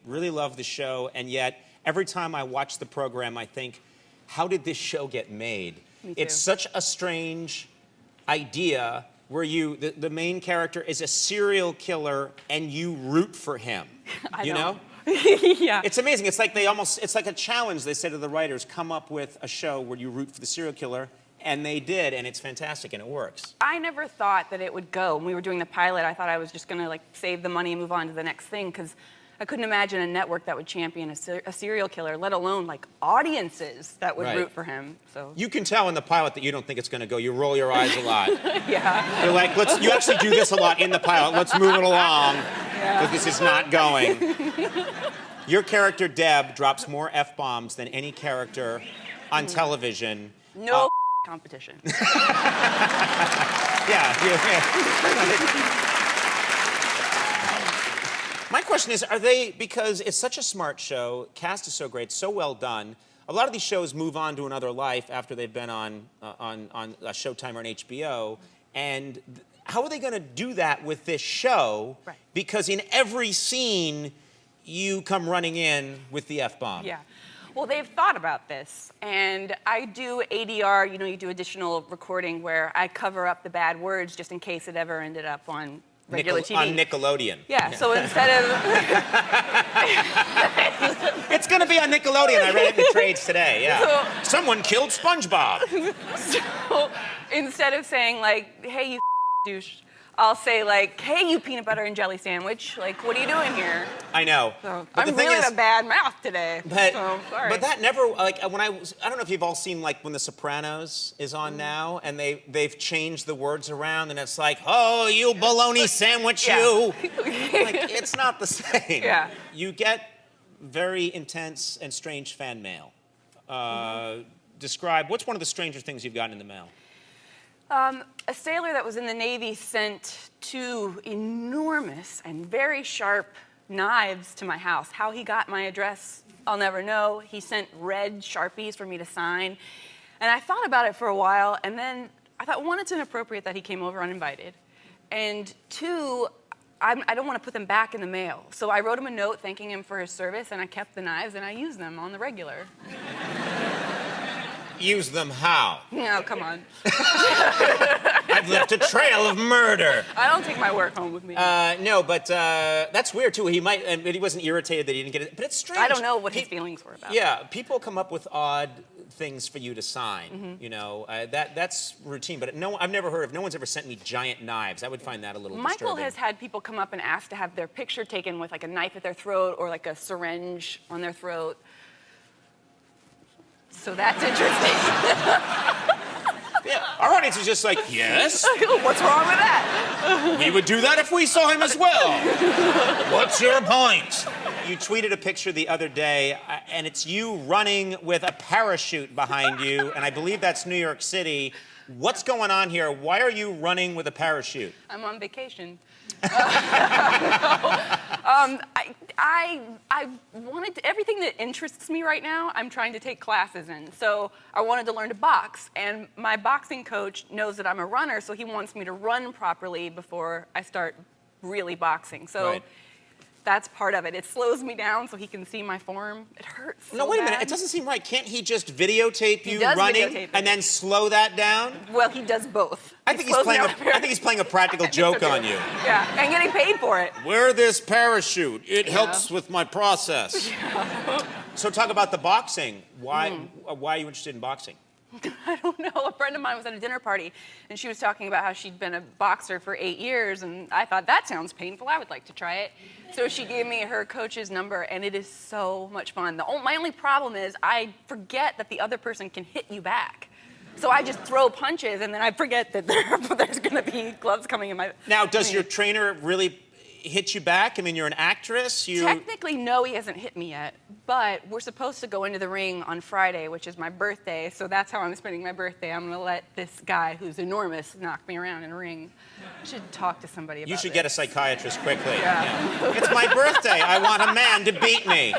really love the show, and yet every time I watch the program, I think, how did this show get made? Me too. It's such a strange idea where the main character is a serial killer and you root for him. You know? Yeah. It's amazing. It's like it's like a challenge. They say to the writers, come up with a show where you root for the serial killer. And they did, and it's fantastic, and it works. I never thought that it would go. When we were doing the pilot, I thought I was just gonna like save the money and move on to the next thing, because I couldn't imagine a network that would champion a serial killer, let alone like audiences that would root for him. So you can tell in the pilot that you don't think it's going to go. You roll your eyes a lot. Yeah. You're like, you actually do this a lot in the pilot. Let's move it along, because this is not going. Your character, Deb, drops more F-bombs than any character on television. No competition. Yeah. My question is, because it's such a smart show, cast is so great, so well done, a lot of these shows move on to another life after they've been on Showtime or on HBO, and how are they going to do that with this show? Right. Because in every scene, you come running in with the F-bomb. Yeah. Well, they've thought about this, and I do ADR, you know, you do additional recording where I cover up the bad words just in case it ever ended up on regular TV. On Nickelodeon. Yeah, so instead of... It's going to be on Nickelodeon. I read it in the trades today, yeah. So, someone killed SpongeBob. So instead of saying, like, hey, you douche, I'll say, like, hey, you peanut butter and jelly sandwich. Like, what are you doing here? I know. So, I'm really in a bad mouth today. But, so, sorry. But that never, like, I don't know if you've all seen, like, when The Sopranos is on now, and they've changed the words around, and it's like, oh, you bologna sandwich, you. Like, it's not the same. Yeah. You get very intense and strange fan mail. Describe, what's one of the stranger things you've gotten in the mail? A sailor that was in the Navy sent 2 enormous and very sharp knives to my house. How he got my address, I'll never know. He sent red Sharpies for me to sign. And I thought about it for a while, and then I thought, 1, it's inappropriate that he came over uninvited. And 2, I don't want to put them back in the mail. So I wrote him a note thanking him for his service, and I kept the knives, and I used them on the regular. Use them how? No, come on. I've left a trail of murder. I don't take my work home with me. No, but that's weird, too. He wasn't irritated that he didn't get it. But it's strange. I don't know what his feelings were about. Yeah, people come up with odd things for you to sign. You know, that's routine. But I've never heard of, no one's ever sent me giant knives. I would find that a little disturbing. Michael has had people come up and ask to have their picture taken with like a knife at their throat or like a syringe on their throat. So that's interesting. Yeah, our audience is just like, yes. What's wrong with that? We would do that if we saw him as well. What's your point? You tweeted a picture the other day, and it's you running with a parachute behind you, and I believe that's New York City. What's going on here? Why are you running with a parachute? I'm on vacation. I wanted to, everything that interests me right now, I'm trying to take classes in. So I wanted to learn to box, and my boxing coach knows that I'm a runner, so he wants me to run properly before I start really boxing. So that's part of it. It slows me down so he can see my form. It hurts. No, wait a minute. It doesn't seem right. Can't he just videotape you running and then slow that down? Well, he does both. I think he's playing a practical joke on you. Yeah, and getting paid for it. Wear this parachute. It helps with my process. Yeah. So talk about the boxing. Why are you interested in boxing? I don't know. A friend of mine was at a dinner party, and she was talking about how she'd been a boxer for 8 years, and I thought, that sounds painful. I would like to try it. So she gave me her coach's number, and it is so much fun. My only problem is I forget that the other person can hit you back. So I just throw punches, and then I forget that there's going to be gloves coming in my... Now, does your trainer really hit you back? I mean, you're an actress. Technically, no, he hasn't hit me yet. But we're supposed to go into the ring on Friday, which is my birthday. So that's how I'm spending my birthday. I'm going to let this guy, who's enormous, knock me around in a ring. I should talk to somebody about it. You should get a psychiatrist quickly. Yeah. It's my birthday. I want a man to beat me.